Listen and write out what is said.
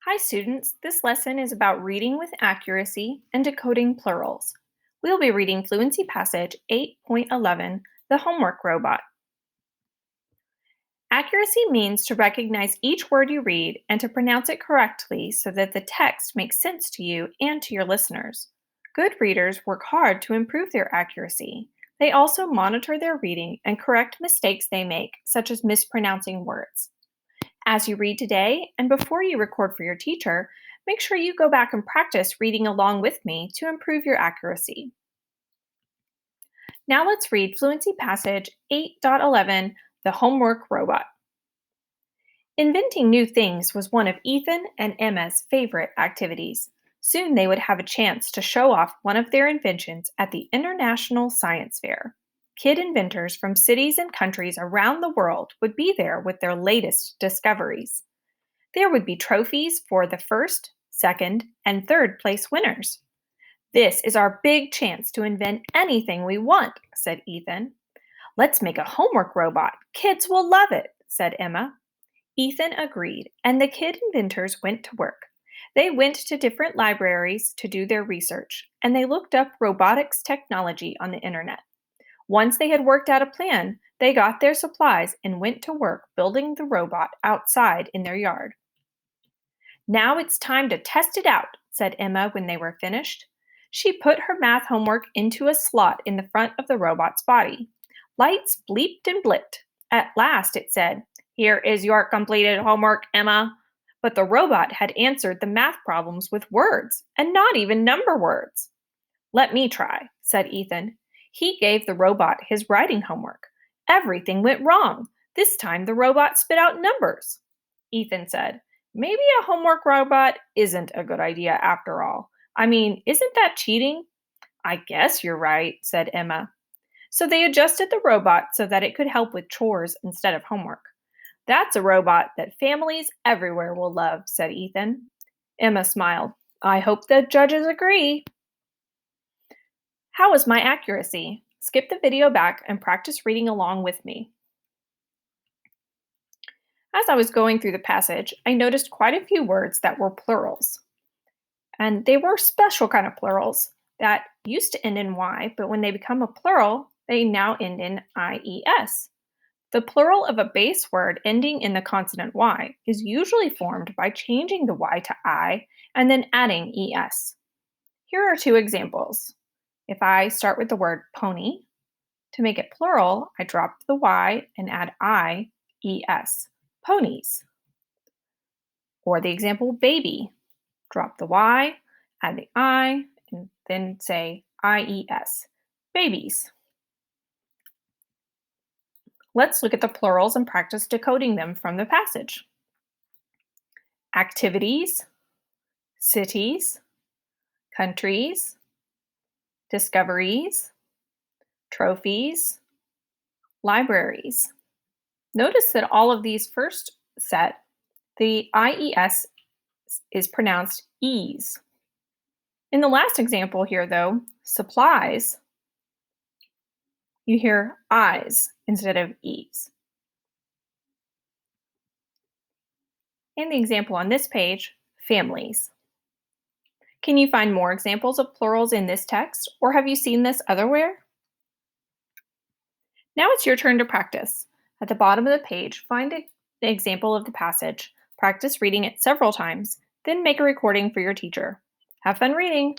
Hi students, this lesson is about reading with accuracy and decoding plurals. We'll be reading Fluency Passage 8.11, the homework robot. Accuracy means to recognize each word you read and to pronounce it correctly so that the text makes sense to you and to your listeners. Good readers work hard to improve their accuracy. They also monitor their reading and correct mistakes they make, such as mispronouncing words. As you read today and before you record for your teacher, make sure you go back and practice reading along with me to improve your accuracy. Now let's read Fluency Passage 8.11, the homework robot. Inventing new things was one of Ethan and Emma's favorite activities. Soon they would have a chance to show off one of their inventions at the International Science Fair. Kid inventors from cities and countries around the world would be there with their latest discoveries. There would be trophies for the first, second, and third place winners. This is our big chance to invent anything we want, said Ethan. Let's make a homework robot. Kids will love it, said Emma. Ethan agreed, and the kid inventors went to work. They went to different libraries to do their research, and they looked up robotics technology on the internet. Once they had worked out a plan, they got their supplies and went to work building the robot outside in their yard. Now it's time to test it out, said Emma when they were finished. She put her math homework into a slot in the front of the robot's body. Lights bleeped and blipped. At last it said, "Here is your completed homework, Emma." But the robot had answered the math problems with words, and not even number words. "Let me try," said Ethan. He gave the robot his writing homework. Everything went wrong. This time the robot spit out numbers. Ethan said, "Maybe a homework robot isn't a good idea after all. I mean, isn't that cheating?" "I guess you're right," said Emma. So they adjusted the robot so that it could help with chores instead of homework. "That's a robot that families everywhere will love," said Ethan. Emma smiled. "I hope the judges agree." How was my accuracy? Skip the video back and practice reading along with me. As I was going through the passage, I noticed quite a few words that were plurals. And they were special kind of plurals that used to end in Y, but when they become a plural, they now end in IES. The plural of a base word ending in the consonant Y is usually formed by changing the Y to I and then adding ES. Here are two examples. If I start with the word pony, to make it plural, I drop the Y and add IES, ponies. Or the example baby, drop the Y, add the I, and then say IES, babies. Let's look at the plurals and practice decoding them from the passage. Activities, cities, countries, discoveries, trophies, libraries. Notice that all of these first set, the IES is pronounced ease. In the last example here, though, supplies, you hear eyes instead of e's. And the example on this page, families. Can you find more examples of plurals in this text, or have you seen this otherwhere? Now it's your turn to practice. At the bottom of the page, find an example of the passage, practice reading it several times, then make a recording for your teacher. Have fun reading!